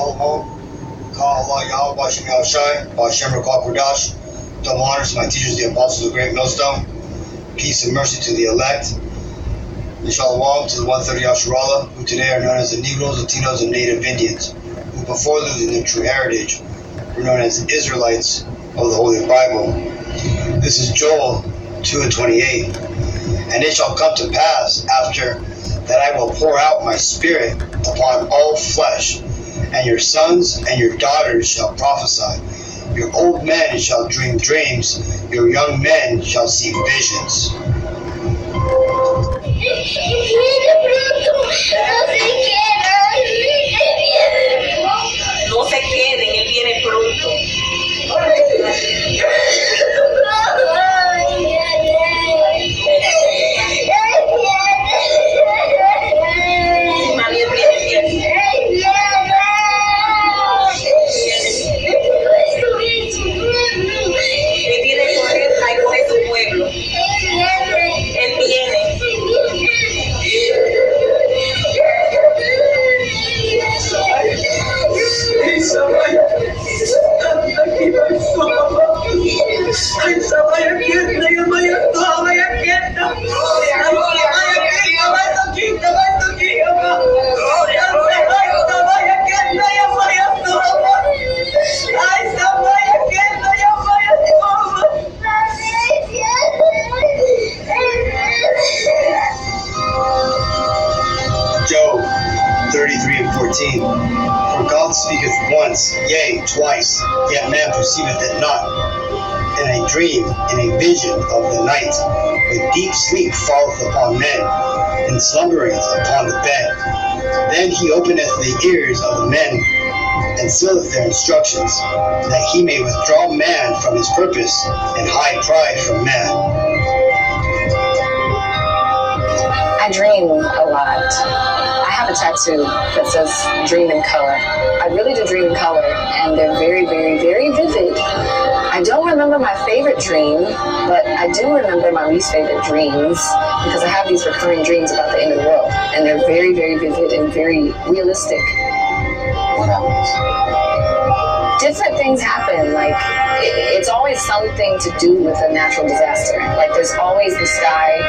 Shalom, Kal Allah LA-YASHAYAH, Bashem Rakal Kodash. Double honors to my teachers, the apostles of the Great Millstone. Peace and mercy to the elect. And shalom to the 130 Yasharallah, who today are known as the Negroes, Latinos, and Native Indians, who before losing their true heritage were known as Israelites of the Holy Bible. This is Joel 2:28. And it shall come to pass after that I will pour out my spirit upon all flesh, and your sons and your daughters shall prophesy. Your old men shall dream dreams, your young men shall see visions. No se queden, él viene pronto. Mami, él viene. Él viene a coger tu pueblo. Él viene. Job 33:14. For God speaketh once, yea, twice, yet man perceiveth it not. In a dream, in a vision of the night, when deep sleep falleth upon men, and slumberings upon the bed. Then he openeth the ears of the men, and sealeth their instructions, that he may withdraw man from his purpose, and hide pride from man. I dream a lot. I have a tattoo that says dream in color. I really do dream in color, and they're very, very, very vivid. I don't remember my favorite dream, but I do remember my least favorite dreams, because I have these recurring dreams about the end of the world, and they're very, very vivid and very realistic. What happens? Different things happen. Like, it's always something to do with a natural disaster. Like, there's always the sky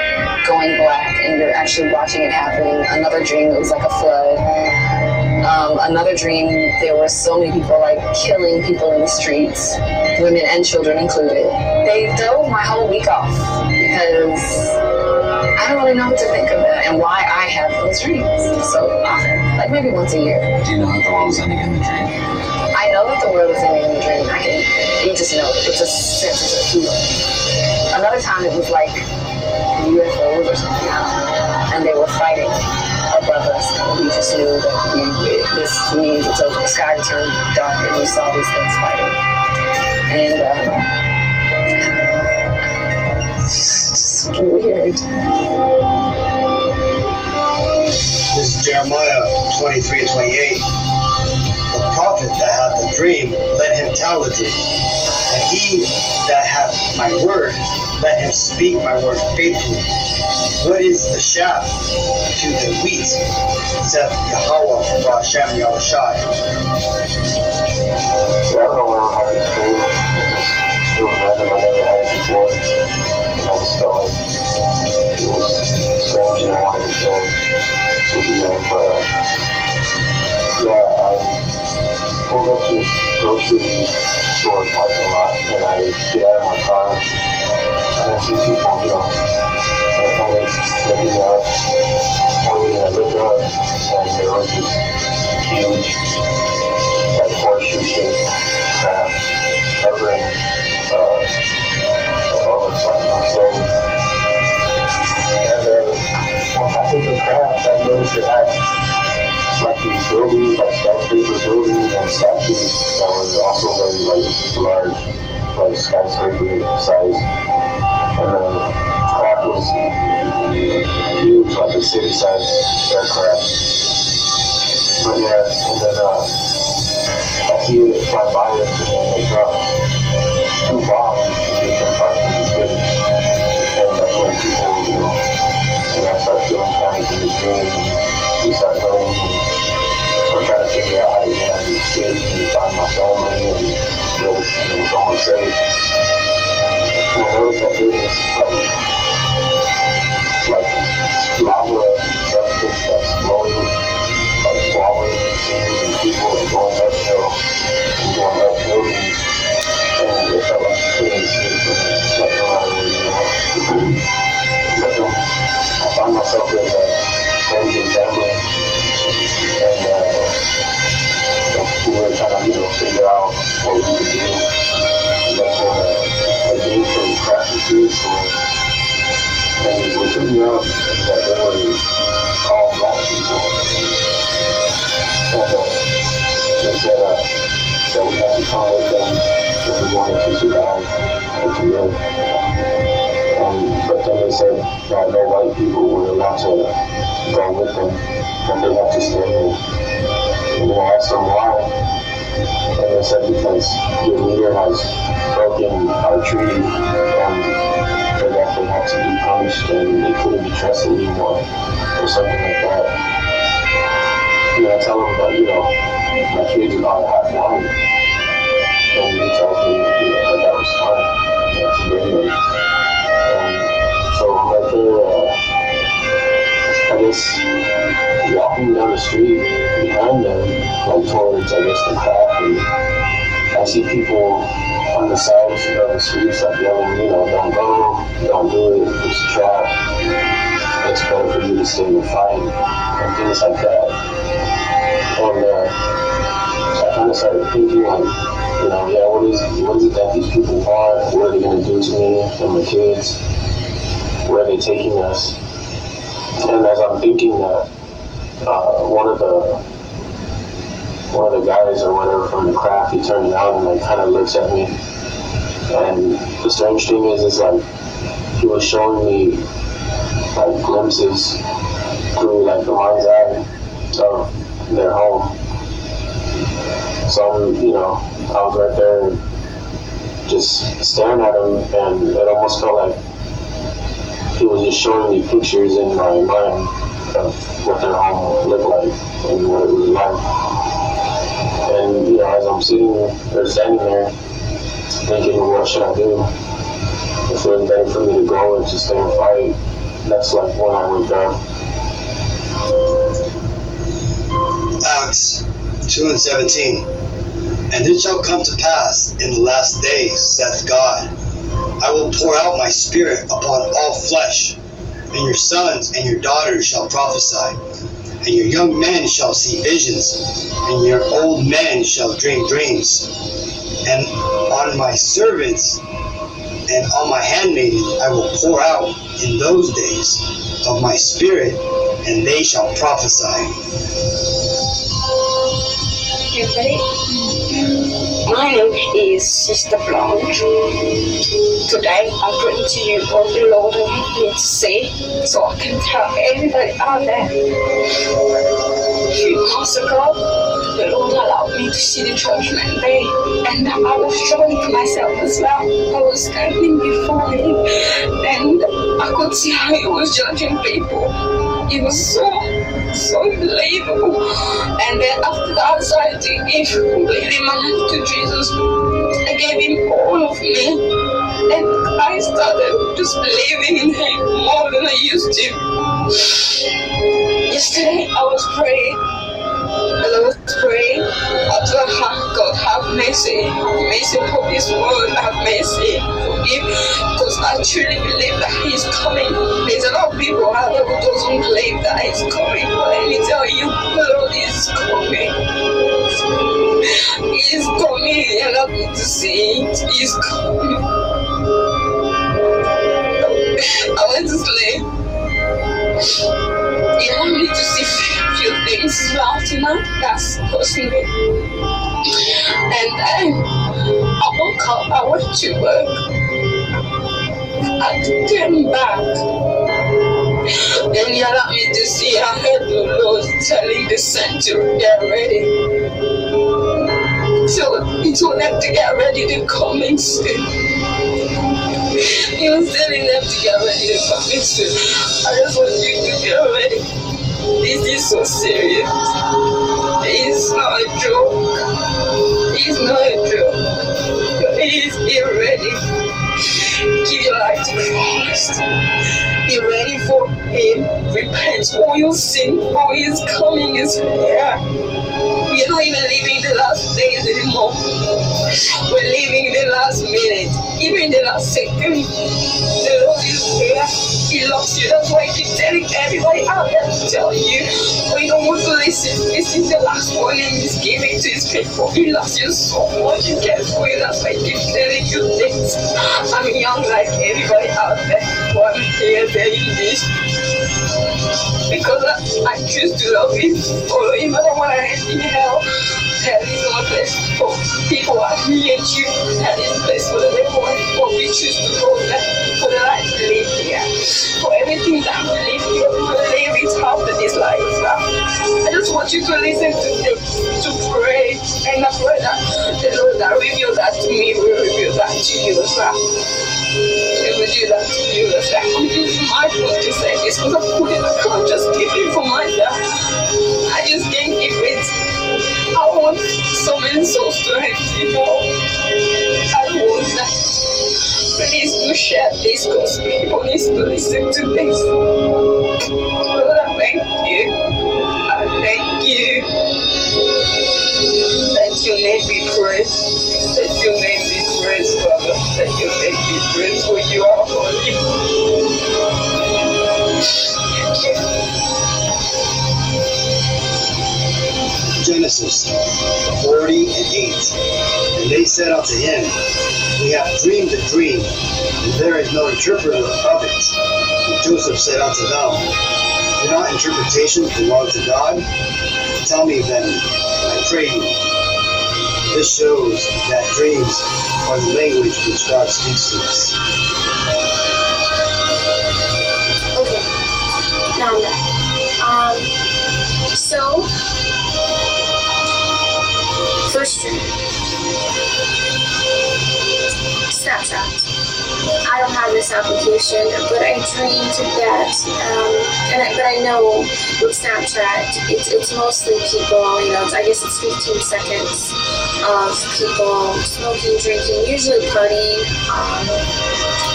going black and you're actually watching it happen. Another dream, it was like a flood. Another dream, there were so many people like killing people in the streets, women and children included. They threw my whole week off because I don't really know what to think of that and why I have those dreams so often, like maybe once a year. Do you know that the world is ending in the dream? I know that the world is ending in the dream. You just know it. It's a sense, it's a feeling. Another time it was like UFOs or something, and they were fighting above us, and we just knew that this means it's over. The sky turned dark, and we saw these things fighting. And it's just weird. This is Jeremiah 23:28. The prophet that hath the dream, let him tell the dream. And he that hath my word, let him speak my word faithfully. What is the shaft to the wheat? Saith Yahweh from Bashem LA-YASHAYAH. I don't know where I'm having a dream. It was random. I never had it before. And I just felt like it was strange and I wanted to share it with you guys. But yeah, I pulled up to this grocery store parking lot and I get out of my car and I see people, they're kind of looking up. I look up and there was this huge, like horseshoe shaped craft covering all the front of the stove. And once I hit the craft, I noticed it had like these buildings, like skyscraper buildings and statues that were also very like large, like skyscraper size. And the craft was huge, like a city-sized aircraft. But yeah, and then I see it fly by us and then they drop 2 bombs in different parts of the city. And that's when people, and I start feeling panic in the dream and we start running and we're trying to figure out how to get out of these was, and it was almost safe. And I noticed that there was like lava substance that's flowing, like flowing things and people and going uphill and going up buildings. And it felt like you couldn't escape from it, like no matter where you were. But then I found myself with friends and family, and we were trying to, figure out what we could do. And that's when a game from Craft and Food Store, and what took me out is that they were all black people. And they said that we had to come with them if we wanted to survive and to live. But then they said that no white people were allowed to go with them, that they had to stay here. And then I asked them why. And they said because your leader has broken our treaty and for that they had to be punished and they couldn't be trusted anymore or something like that. I tell them that, my kids are half white. And he tells me, that was fine. That's great. And so I'm right there, I guess, walking down the street behind them, like towards, I guess, the craft, and I see people on the sides of the streets, like yelling, don't go, don't do it, it's a trap, it's better for you to stay and fight, and things like that. And so I kind of started thinking, like, what is it that these people want? What are they going to do to me and my kids? Where are they taking us? And as I'm thinking that, one of the guys or whatever from the craft, he turns around and kind of looks at me. And the strange thing is like he was showing me like glimpses through like the mind's eye of their home. So I was right there just staring at him, and it almost felt like he was just showing me pictures in my mind of what their home looked like and what it was like. And as I'm standing there thinking, what should I do? If it was better for me to go and just stay and fight, that's like when I wake up. Acts 2:17. And it shall come to pass in the last days, saith God, I will pour out my spirit upon all flesh, and your sons and your daughters shall prophesy, and your young men shall see visions, and your old men shall dream dreams. And on my servants and on my handmaidens I will pour out in those days of my spirit, and they shall prophesy. Everybody, my name is Sister Blanche. Today I'm bringing to you what the Lord wants me to say, so I can tell everybody out there. A few months ago, the Lord allowed me to see the Judgment Day, and I was showing to myself as well. I was standing before Him, and I could see how He was judging people. It was so unbelievable. And then after that, I decided to give completely my life to Jesus. I gave Him all of me, and I started just believing in Him more than I used to. Yesterday I was praying, and I was praying, God have mercy upon His word, have mercy, forgive, because I truly believe that He's coming. There's a lot of people out there who doesn't believe that He's coming, but let me tell you, the Lord is coming. He's coming, you allowed me to see it. He's coming. I went to sleep. He allowed me to see a few things last night. That's personally. And then I woke up, I went to work. I came back. And He allowed me to see, I heard the Lord telling the saints to get ready. So He told them to get ready, they're coming soon. He was telling them to get ready, they're coming soon. I just want you to get ready. This is so serious. It's not a joke. It's not a joke. life to Christ. Be ready for Him. Repent all your sin, for He is coming, is here. We are not even living the last days anymore. We're living the last minute, even the last second. The Lord is here. He loves you. That's why I keep telling everybody out there to tell you. But you don't want to listen. This is the last warning He's giving to His people. He loves you so much. He cares for you. That's why I keep telling you this. I'm young like everybody out there. But I'm here telling this. Because I choose to love Him. Follow Him. I don't want to end in hell. Hell is not a place for people like me and you. Hell is a place for the devil. But we choose to go there for the life we live here. For everything that we live here, we will live it after this life. I just want you to listen to this, to pray. And I pray that the Lord that revealed that to me will reveal that to you. It will do that to you. I'm using my foot to say this because I can't just keep it for myself. I just can't keep it. I want so many souls to receive all. I want that. Please do share this because people need to listen to this. Lord, I thank you. I thank you. Let your name be praised. Let your name be praised, Father. Let your name be praised, for you are holy. Thank you. Genesis 40:8. And they said unto him, We have dreamed a dream, and there is no interpreter of it. And Joseph said unto them, Do not interpretations belong to God? Tell me then, I pray you. This shows that dreams are the language which God speaks to us. Okay, now I'm done. So, first dream. Snapchat. I don't have this application, but I dreamed that, but I know with Snapchat, it's mostly people, I guess it's 15 seconds of people smoking, drinking, usually partying,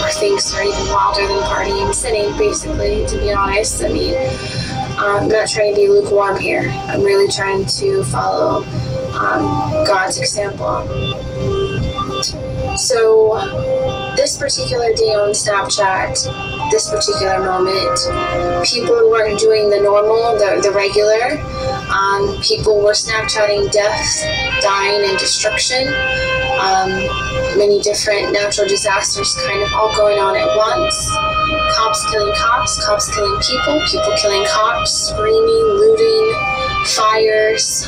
or things are even wilder than partying, sinning, basically, to be honest. I mean, I'm not trying to be lukewarm here. I'm really trying to follow God's example. So, this particular day on Snapchat, this particular moment, people weren't doing the normal, the regular. People were Snapchatting death, dying, and destruction. Many different natural disasters kind of all going on at once. Cops killing cops, cops killing people, people killing cops, screaming, looting, fires,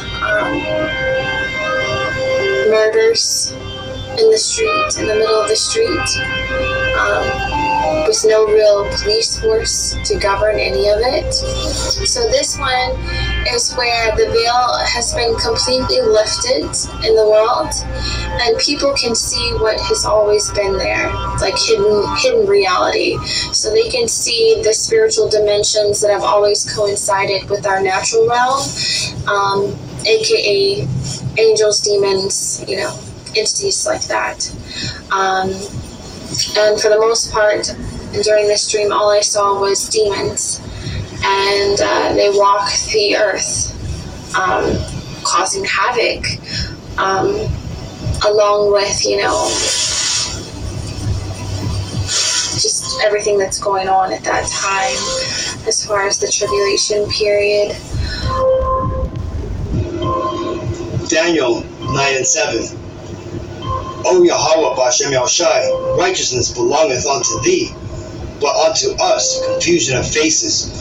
murders in the street, in the middle of the street, with no real police force to govern any of it. So this one is where the veil has been completely lifted in the world, and people can see what has always been there, like hidden reality. So they can see the spiritual dimensions that have always coincided with our natural realm, aka angels, demons, entities like that. And for the most part, during this dream, all I saw was demons. And they walk the earth, causing havoc, along with, just everything that's going on at that time, as far as the tribulation period. Daniel 9:7. O Yahweh B'Shem Yahushai, righteousness belongeth unto thee, but unto us confusion of faces,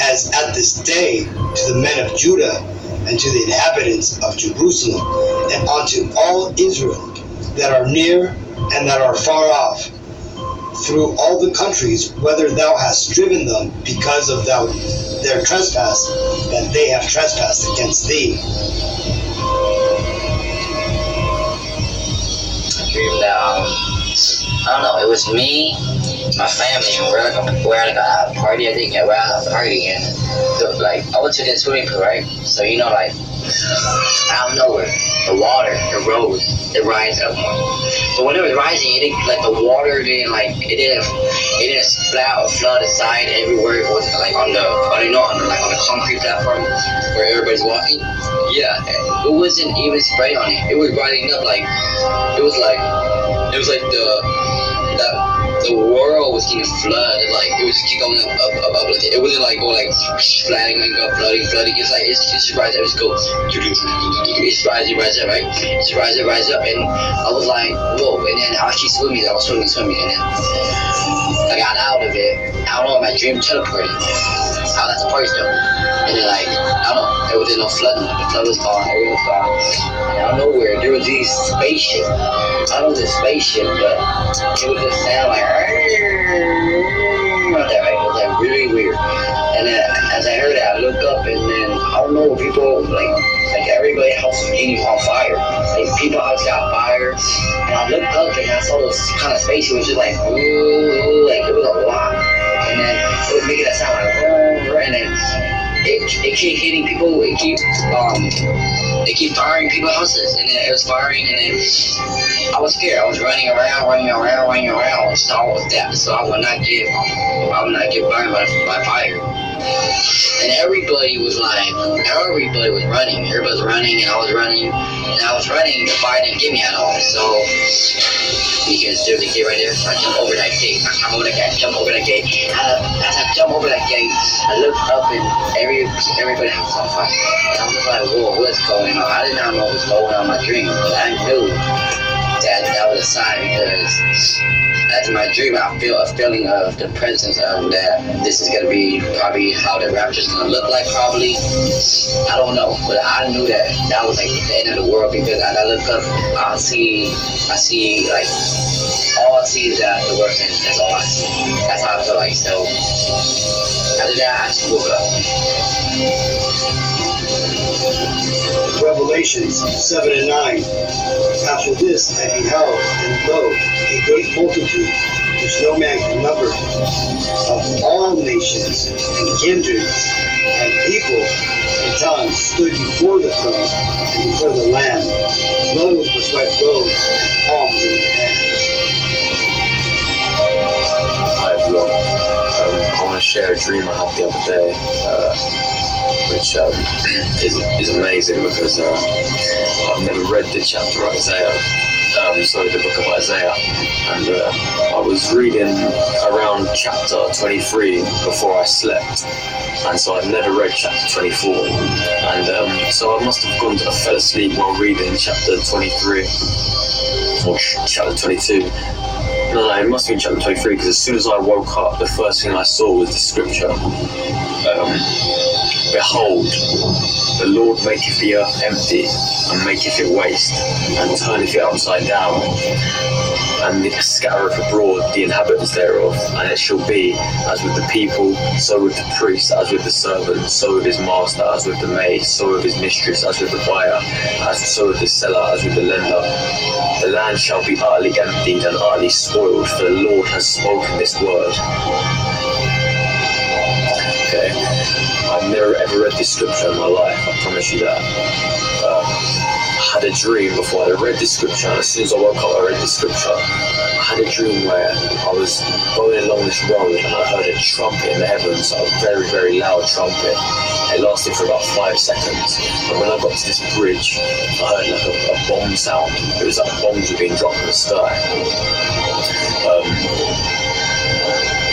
as at this day to the men of Judah, and to the inhabitants of Jerusalem, and unto all Israel that are near and that are far off, through all the countries, whether thou hast driven them because of their trespass, that they have trespassed against thee. Dream that I don't know, it was me, my family, and we're at a party. I think we're at a party, and I went to this swimming pool, right? So out of nowhere, the water, the road, it rises up more. But when it was rising, it didn't, like the water didn't like it didn't splat or flood aside everywhere. It was like on the concrete platform where everybody's walking. Yeah, it wasn't even spraying on it. It was rising up like it was like the world was getting flooded. Like it was keep going up. Like it wasn't like going like flooding and go flooding. It's like it's just rise up. It's go. It's rising, right? It's rise up, and I was like, whoa! And then I was swimming, and then I got out of it. I don't know, my dream teleported. I was at the party still, and then like I don't know, there was no flooding. The flood was gone, everything was gone. And out of nowhere, there was these spaceship. I don't know the spaceship, but it would just sound like right there, right? It was like really weird. And then as I heard it, I looked up, and then I don't know, people like everybody's house was getting on fire. Like people's house got fire, and I looked up and I saw this kind of space. It was just like, ooh, like it was a lot, and then it was making that sound like, and then it kept hitting people. It keep firing people's houses, and then it was firing, and then I was scared. I was running around. So I would not get burned by fire. And everybody was running. Everybody was running, and I was running. The fire didn't get me at all. So, because there's a gate right there, so I jump over that gate. As I jump over that gate, I looked up and everybody was on fire. And I was like, whoa, what's going on? I did not know what was going on in my dream, but I knew that was a sign, because as in my dream, I feel a feeling of the presence of that. This is gonna be probably how the rapture's gonna look like. Probably, I don't know, but I knew that was like the end of the world, because as I look up, I see like all I see is that the world ends. That's all I see. That's how I feel like. So after that, I just woke up. Revelations 7 and 9. After this I beheld, and lo, a great multitude, which no man can number, of all nations, and kindreds, and people, and tongues, stood before the throne, and before the Lamb, clothed with white robes, and palms in their hands. Hi everyone. I want to share a dream I had the other day, which is amazing, because I've never read the chapter of Isaiah, the book of Isaiah, and I was reading around chapter 23 before I slept, and so I'd never read chapter 24, and so I must have fell asleep while reading chapter 23 or chapter 22. No, it must have been chapter 23, because as soon as I woke up, the first thing I saw was the scripture. Behold, the Lord maketh the earth empty, and maketh it waste, and turneth it upside down, and scattereth abroad the inhabitants thereof. And it shall be, as with the people, so with the priest, as with the servant, so with his master, as with the maid, so with his mistress, as with the buyer, so with the seller, as with the lender. The land shall be utterly emptied and utterly spoiled, for the Lord has spoken this word. Okay, I've never ever read this scripture in my life, I promise you that. I had a dream before I read this scripture, and as soon as I woke up I read this scripture. I had a dream where I was going along this road and I heard a trumpet in the heavens, a very, very loud trumpet. It lasted for about 5 seconds, and when I got to this bridge, I heard like a bomb sound. It was like bombs were being dropped from the sky.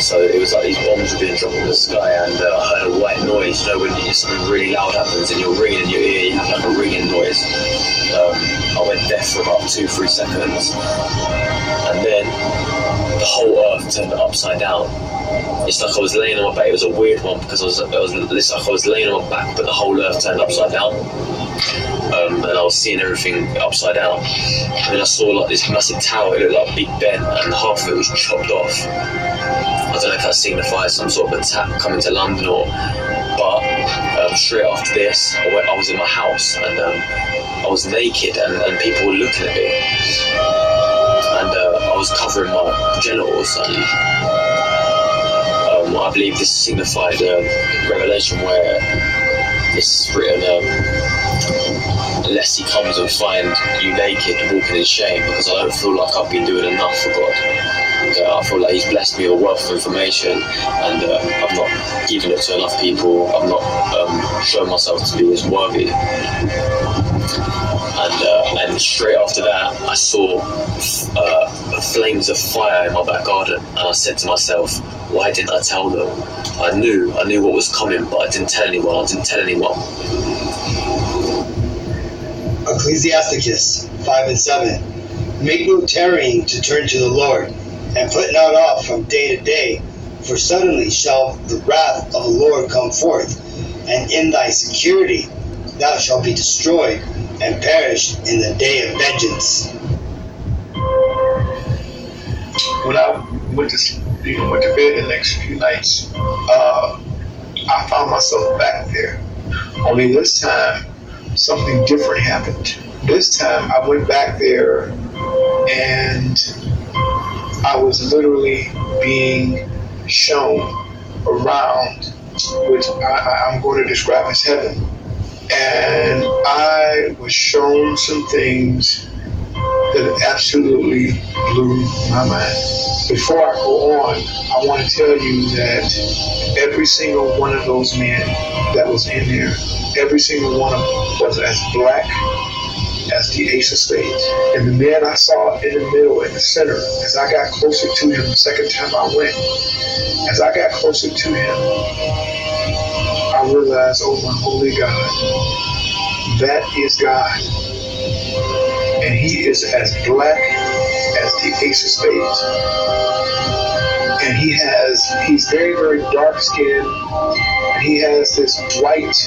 So it was like these bombs were being dropped from the sky, and I heard a white noise. You know, when something really loud happens and you're ringing in your ear, you have like a ringing noise. I went deaf for about 2-3 seconds, and then the whole earth turned upside down. It's like I was laying on my back. It was a weird one, because it's like I was laying on my back, but the whole earth turned upside down. And I was seeing everything upside down. And then I saw like this massive tower. It looked like Big Ben, and half of it was chopped off. I don't know if that signifies some sort of attack coming to London, but straight after this, I was in my house, and I was naked, and people were looking at me, and I was covering my genitals, and I believe this signified Revelation, where it's written, lest he comes and find you naked, walking in shame, because I don't feel like I've been doing enough for God. Okay, I feel like he's blessed me with a wealth of information, and I'm not giving it to enough people. I'm not showing myself to be as worthy. And straight after that, I saw flames of fire in my back garden, and I said to myself, why didn't I tell them? I knew what was coming, but I didn't tell anyone. Ecclesiasticus 5:7. Make no tarrying to turn to the Lord, and put not off from day to day, for suddenly shall the wrath of the Lord come forth, and in thy security thou shalt be destroyed and perish in the day of vengeance. When I went to bed the next few nights, I found myself back there. Only this time, something different happened. This time, I went back there, and I was literally being shown around, which I'm going to describe as heaven. And I was shown some things that absolutely blew my mind. Before I go on, I want to tell you that every single one of those men that was in there, every single one of them was as black as the ace of spades. And the man I saw in the middle, in the center, as I got closer to him the second time I went, as I got closer to him, I realized, oh my holy God, that is God. And he is as black as the ace of spades. And he's very, very dark skinned, and he has this white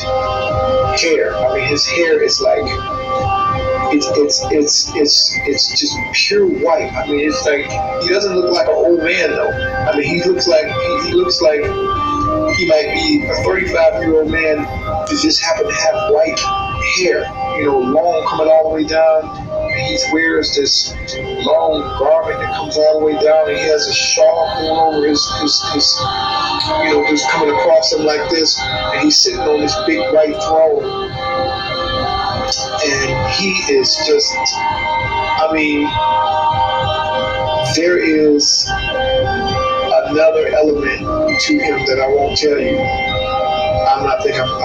hair. I mean, his hair is like, it's just pure white. I mean, it's like, he doesn't look like an old man though. I mean, he looks like he might be a 35-year-old man who just happened to have white hair, long coming all the way down. And he wears this long garment that comes all the way down, and he has a shawl going over his just coming across him like this, and he's sitting on this big white throne. And he is just, I mean, there is another element to him that I won't tell you. I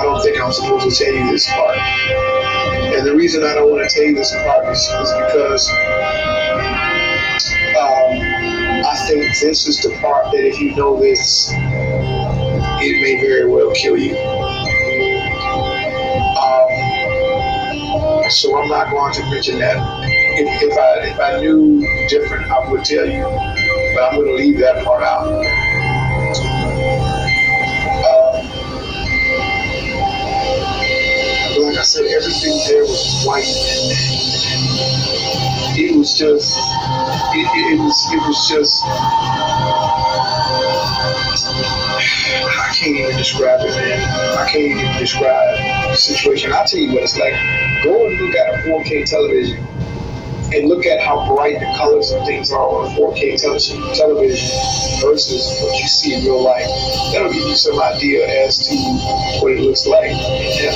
don't think I'm supposed to tell you this part. And the reason I don't want to tell you this part is because I think this is the part that if you know this, it may very well kill you. So I'm not going to mention that. If I knew different, I would tell you. But I'm going to leave that part out. Like I said, everything there was white, and it was just, I can't even describe it, man. I can't even describe the situation. I'll tell you what it's like. Go and look at a 4K television and look at how bright the colors and things are on a 4K television versus what you see in real life. That'll give you some idea as to what it looks like in heaven.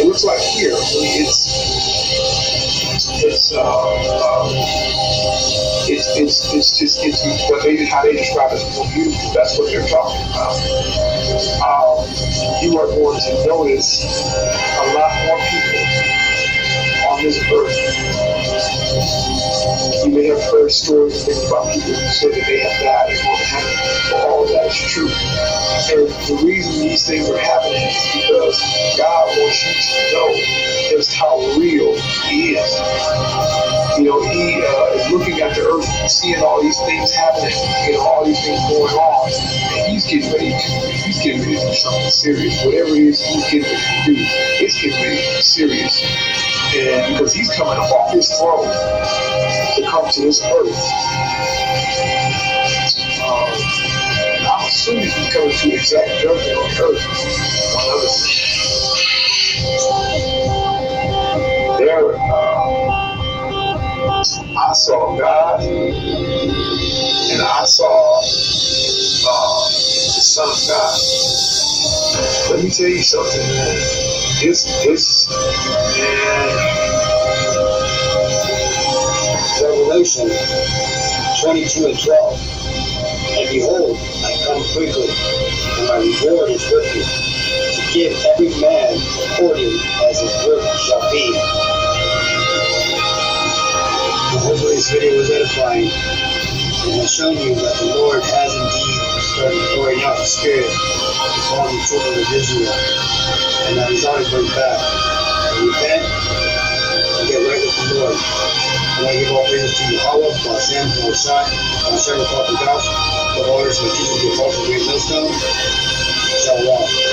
It looks like here. It's what how they describe it as more beautiful. That's what they're talking about. You are going to notice a lot more people on this earth. You may have heard stories and things about people who said that they have died and gone to heaven. But all of that is true. And the reason these things are happening is because God wants you to know just how real He is. He is looking at the earth and seeing all these things happening, all these things going on, and He's getting ready to do something serious. Whatever it is He's getting ready to do, it's getting ready to be serious. And because He's coming up off His throne to come to this earth. And I'm assuming He's coming to exact judgment on the earth. One other thing. I saw God, and I saw the Son of God. Let me tell you something, man. Man, Revelation 22 and 12. And behold, I come quickly, and my reward is with me, to give every man according as his work shall be. Well, hopefully this video was edifying and has shown you that the Lord has indeed started pouring out His Spirit upon the children of Israel, and that He's on His way back. And repent and get right with the Lord. And I give all praises to Yahweh, Bashem, Mosai, Bashem, Kadosh, the Lord, and the teachers of the Apostle, Great Millstone. Shalom.